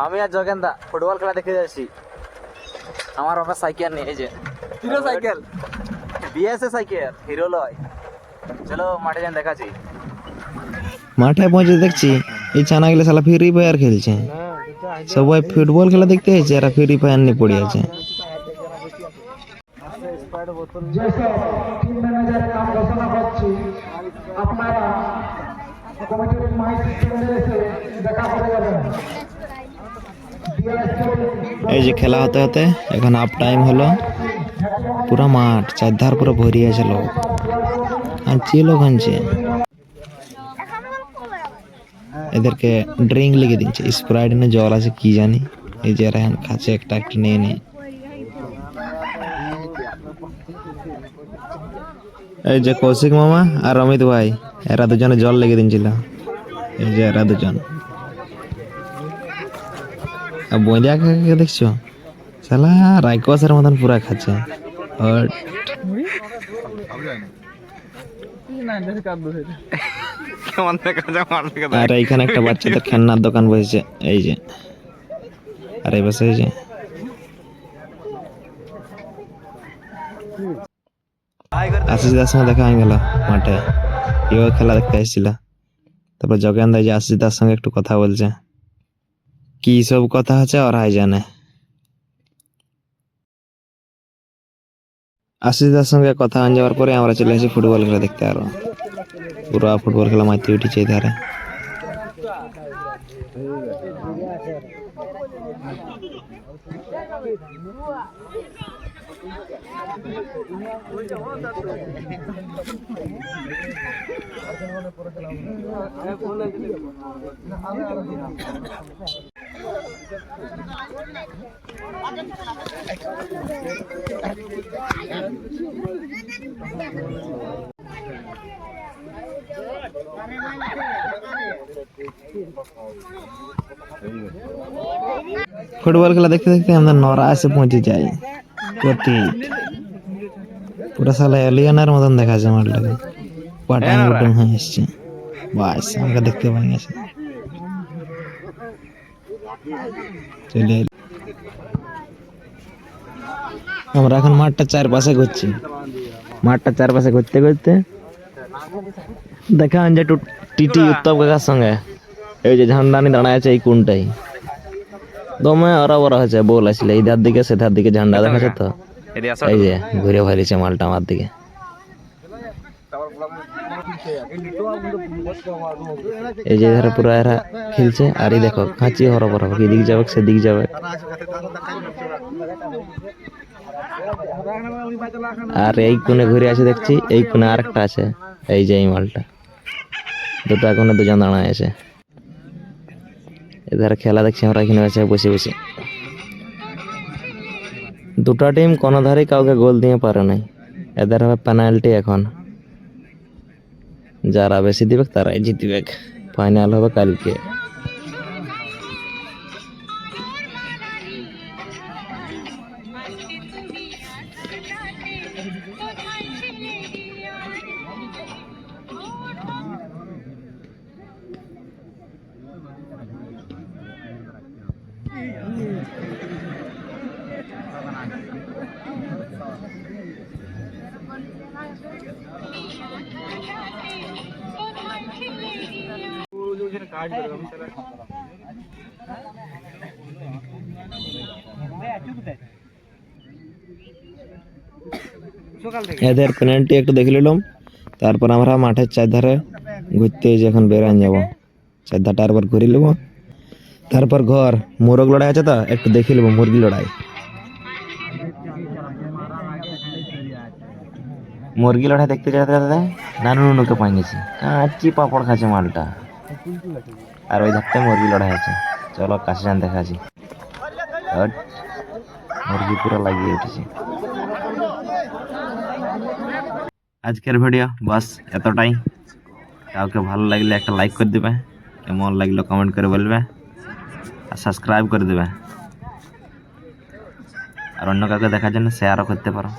আমি আর জগেন্দা ফুটবল খেলা দেখে যাচ্ছি। আমার বাবা সাইকেল নেই, এই যে hero cycle, BSA cycle, hero লয়। চলো মাঠে যান দেখাচ্ছি। মাঠে পৌঁছে দেখছি এই ছানাগুলো শালা ফ্রি ফায়ার খেলছে। সবাই ফুটবল খেলা দেখতে এসেছে, এরা ফ্রি ফায়ার নিয়ে পড়ে আছে। এই যে খেলা হতে হতে এখন হাফ টাইম হলো। পুরা মাঠ চারধার পুরো ভরিয়ে আছে লোক, আনছে লোক আনছে। এদেরকে ড্রিঙ্ক লিখে দিচ্ছে, স্প্রাইট না জল আছে কি জানি। এই যে এরা এখন খাচ্ছে একটা একটা নিয়ে নিয়ে। এই যে কৌশিক মামা আর অমিত ভাই, এরা দুজনে জল লেগে দিচ্ছিল। এই যে এরা দুজন বইয়া কাকে দেখছো, শালা রাইকসের মতন পুরা খাচ্ছে। আর এইখানে একটা বাচ্চাদের খেলনার দোকান বসেছে, এই যে আর এই বসে এই যে আশিস দার সঙ্গে দেখা হয়ে গেল মাঠে, এও খেলা দেখতে এসেছিল। তারপর জগেন দা যে আশিস দার সঙ্গে একটু কথা বলছে, কি সব কথা আছে ওরাই জানে। আশিস দার সঙ্গে কথা হয়ে যাওয়ার পরে আমরা চলে এসেছি ফুটবল খেলা দেখতে। আরো পুরো ফুটবল খেলা মাইতে উঠেছে এই ধারে। ফুটবল খেলা দেখতে দেখতে আমরা নরা এসে পৌঁছে যাই। পুরো সালা এলিয়ানের মতন দেখা যায় মাঠটাকে, পাটাং পাটাং হয়ে এসছে। বাস আমাকে দেখতে পাই গেছে। চলে আমরা এখন মাঠটা চারপাশে ঘুরছি। মাঠটা চারপাশে ঘুরতে ঘুরতে দেখা যে টিটি উত্তম কাকার সঙ্গে এই যে ঝান্ডা নিয়ে দাঁড়ায় আছে এই কোনটাই দমে ওরা বড় হয়েছে। বল আসলে এই ধার দিকে সে ধার দিকে ঝান্ডা দেখাচ্ছে, তো এই যে ঘুরে ভাইছে মালটা আমার দিকে। এই যে ধারে পুরো এরা খেলছে, আর এই দেখো খাঁচি হরবর হবে, এদিক যাবে সেদিক যাবে। আর এই কোণে ঘুরে আছে দেখছি, এই কোণে আরেকটা আছে। এই যে এই মালটা দুটো কোণে দুজন দাঁড়ায় আছে। এধারে খেলা দেখছি আমরা এখানে আছে বসে বসে। দুটা টিম কোনো ধারে কাউকে গোল দিয়ে পারে নাই। এদের হবে পেনাল্টি। এখন যারা বেশি দিবে তারাই জিতবে। ফাইনাল হবে কালকে। এদের পেনাল্টি একটু দেখে নিলাম, তারপর আমরা মাঠের চারধারে ঘুরতে যখন বেরান যাব, চারধারটা একবার ঘুরে নেব। তারপর ঘর মোরগ লড়াই আছে, তো একটু দেখে নেবো মুরগি লড়াই। মুরগি লড়াই দেখতে যেতে যেতে নানু নুনুকে পাই গেছি, কাঁচি পাপড় খাচ্ছে মালটা। আর ওই ধারটা মুরগি লড়াই আছে, চলো কাছে যান দেখাচ্ছি। মুরগি পুরো লাগিয়ে উঠেছে। আজকের ভিডিও বাস এতটাই। কাউকে ভালো লাগলে একটা লাইক করে দেবে, কেমন লাগলো কমেন্ট করে বলবে, আর সাবস্ক্রাইব করে দেবে। আর অন্য কাউকে দেখার জন্য শেয়ারও করতে পারো।